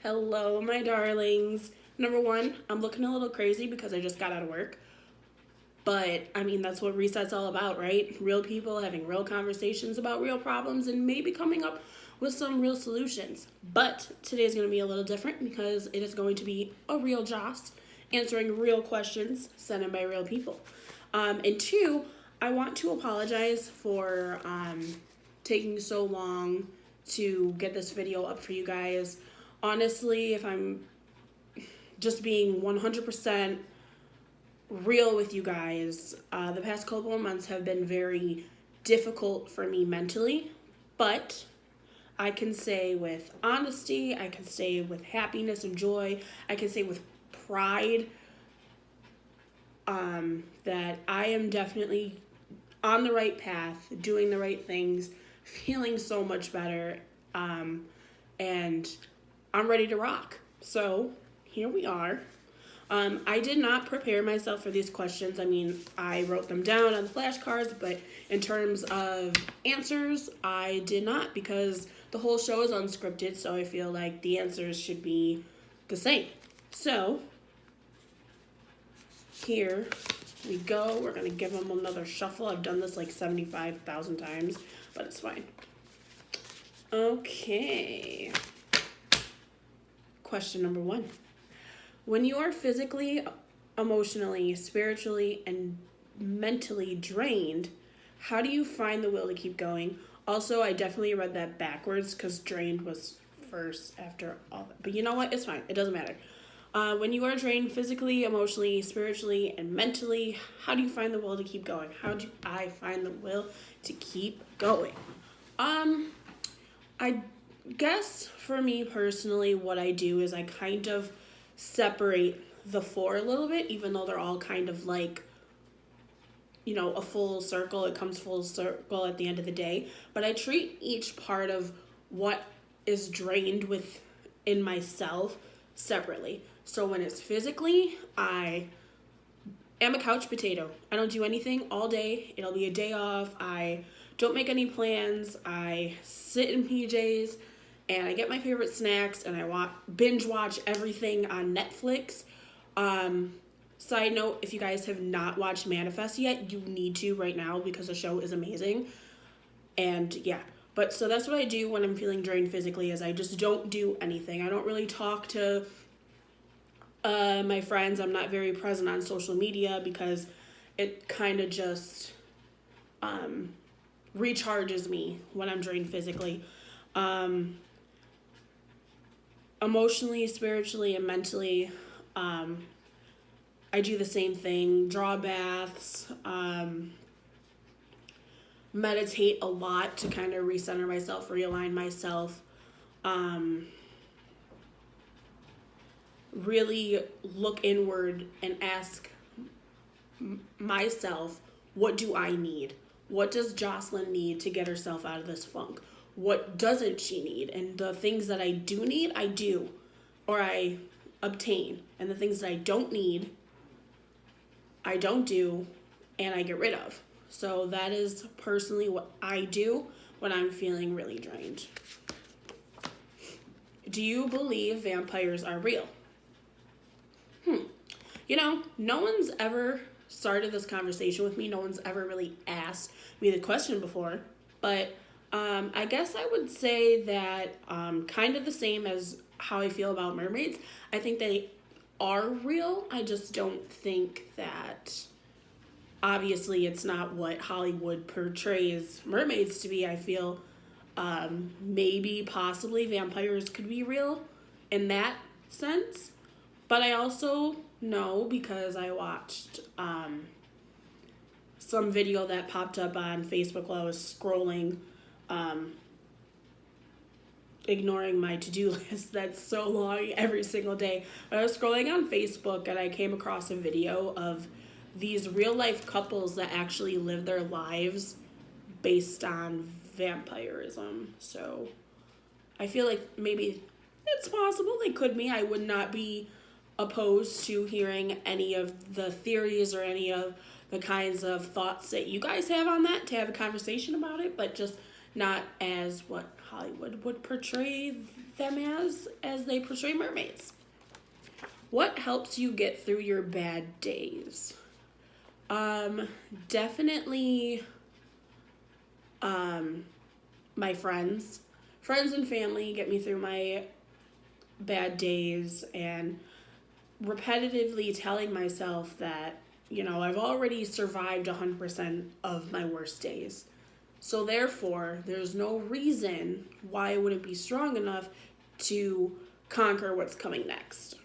Hello, my darlings. Number one, I'm looking a little crazy because I just got out of work. But, I mean, that's what Reset's all about, right? Real people having real conversations about real problems and maybe coming up with some real solutions. But today's going to be a little different because it is going to be a real Joss answering real questions sent in by real people. And two, I want to apologize for taking so long to get this video up for you guys. Honestly, if I'm just being 100% real with you guys, the past couple of months have been very difficult for me mentally, but I can say with honesty, I can say with happiness and joy, I can say with pride that I am definitely on the right path, doing the right things, feeling so much better, and I'm ready to rock. So here we are. I did not prepare myself for these questions. I mean, I wrote them down on the flashcards, but in terms of answers, I did not because the whole show is unscripted, so I feel like the answers should be the same. So here we go. We're going to give them another shuffle. I've done this like 75,000 times, but it's fine. Okay. Question number 1. When you are physically, emotionally, spiritually, and mentally drained, how do you find the will to keep going? Also, I definitely read that backwards because drained was first after all that. But you know what? It's fine. It doesn't matter. When you are drained physically, emotionally, spiritually, and mentally, how do you find the will to keep going? How do I find the will to keep going? I guess for me personally, what I do is I kind of separate the 4 a little bit, even though they're all kind of like, you know, a full circle. It comes full circle at the end of the day. But I treat each part of what is drained within myself separately. So when it's physically, I am a couch potato. I don't do anything all day. It'll be a day off. I don't make any plans. I sit in PJs and I get my favorite snacks and I binge watch everything on Netflix. Side note, if you guys have not watched Manifest yet, you need to right now because the show is amazing. And yeah, but so that's what I do when I'm feeling drained physically is I just don't do anything. I don't really talk to my friends. I'm not very present on social media because it kind of just recharges me when I'm drained physically. Emotionally, spiritually, and mentally, I do the same thing. Draw baths, meditate a lot to kind of recenter myself, realign myself. Really look inward and ask myself, what do I need? What does Jocelyn need to get herself out of this funk? What doesn't she need? And the things that I do need, I do, or I obtain. And the things that I don't need, I don't do, and I get rid of. So that is personally what I do when I'm feeling really drained. Do you believe vampires are real? You know, no one's ever started this conversation with me. No one's ever really asked me the question before. But I guess I would say that kind of the same as how I feel about mermaids. I think they are real. I just don't think that, obviously, it's not what Hollywood portrays mermaids to be. I feel maybe, possibly, vampires could be real in that sense. But I also know because I watched some video that popped up on Facebook while I was scrolling, ignoring my to-do list that's so long every single day. But I was scrolling on Facebook and I came across a video of these real-life couples that actually live their lives based on vampirism. So I feel like maybe it's possible they could be. I would not be opposed to hearing any of the theories or any of the kinds of thoughts that you guys have on that to have a conversation about it, but just not as what Hollywood would portray them as they portray mermaids. What helps you get through your bad days? Definitely my friends. Friends and family get me through my bad days, and repetitively telling myself that, I've already survived 100% of my worst days. So therefore, there's no reason why I wouldn't be strong enough to conquer what's coming next.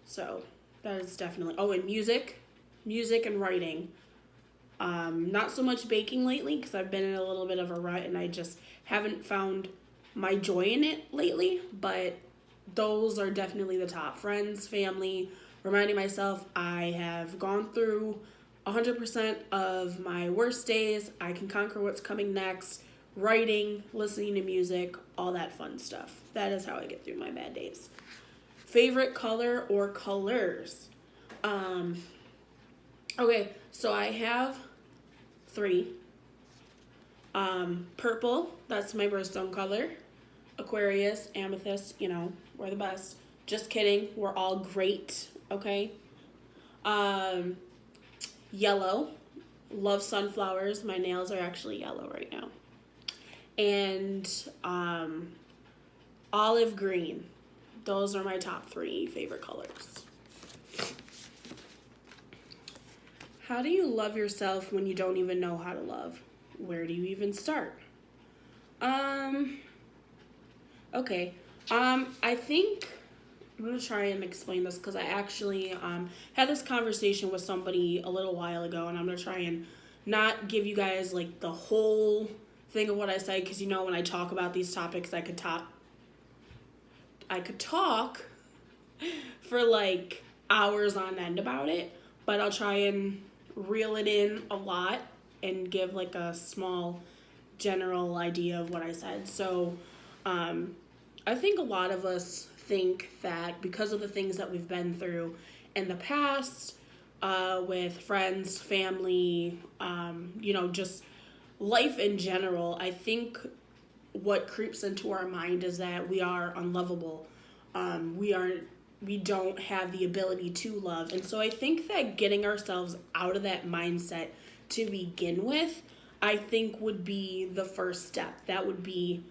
So that is definitely, and music and writing. Not so much baking lately because I've been in a little bit of a rut and I just haven't found my joy in it lately, but those are definitely the top. Friends, family, reminding myself I have gone through 100% of my worst days. I can conquer what's coming next. Writing, listening to music, all that fun stuff. That is how I get through my bad days. Favorite color or colors? Okay, so I have 3. Purple, that's my birthstone color. Aquarius, amethyst, we're the best. Just kidding, we're all great, okay? Yellow, love sunflowers. My nails are actually yellow right now. And olive green. Those are my top 3 favorite colors. How do you love yourself when you don't even know how to love? Where do you even start? Okay. I think I'm going to try and explain this because I actually had this conversation with somebody a little while ago, and I'm going to try and not give you guys like the whole thing of what I said, because when I talk about these topics, I could talk for like hours on end about it, but I'll try and reel it in a lot and give like a small general idea of what I said. So I think a lot of us think that because of the things that we've been through in the past, with friends, family, just life in general, I think what creeps into our mind is that we are unlovable. We don't have the ability to love. And so I think that getting ourselves out of that mindset to begin with, I think would be the first step. That would be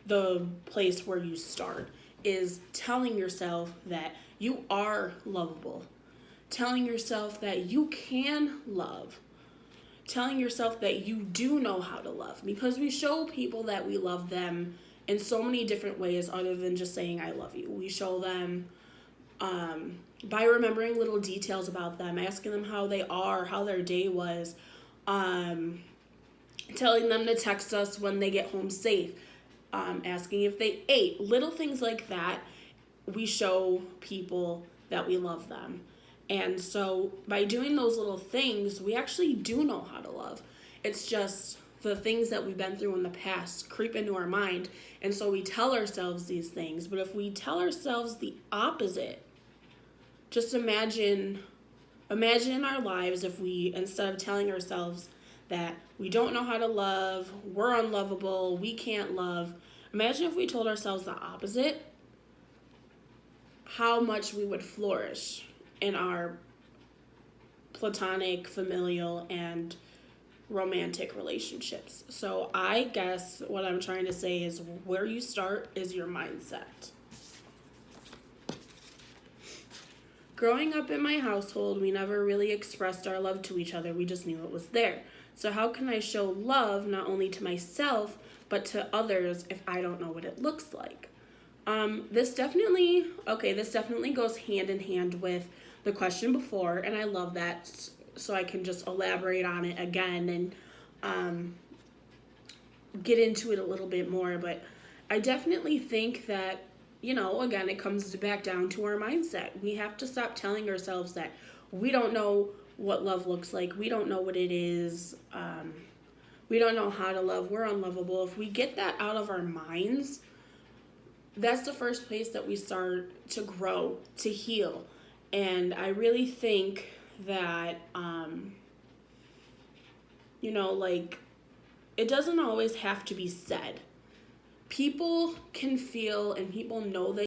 the place where you start, is telling yourself that you are lovable. Telling yourself that you can love. Telling yourself that you do know how to love. Because we show people that we love them in so many different ways other than just saying I love you. We show them by remembering little details about them, asking them how they are, how their day was, telling them to text us when they get home safe, asking if they ate, little things like that. We show people that we love them. And so by doing those little things, we actually do know how to love. It's just the things that we've been through in the past creep into our mind. And so we tell ourselves these things. But if we tell ourselves the opposite, just imagine in our lives if we, instead of telling ourselves that we don't know how to love, we're unlovable, we can't love, imagine if we told ourselves the opposite, how much we would flourish in our platonic, familial, and romantic relationships. So I guess what I'm trying to say is where you start is your mindset. Growing up in my household, we never really expressed our love to each other. We just knew it was there. So how can I show love not only to myself, but to others if I don't know what it looks like? This definitely goes hand in hand with the question before, and I love that, so I can just elaborate on it again and get into it a little bit more. But I definitely think that, again, it comes back down to our mindset. We have to stop telling ourselves that we don't know what love looks like. We don't know what it is. We don't know how to love. We're unlovable. If we get that out of our minds, that's the first place that we start to grow, to heal. And I really think that, it doesn't always have to be said. people can feel and people know that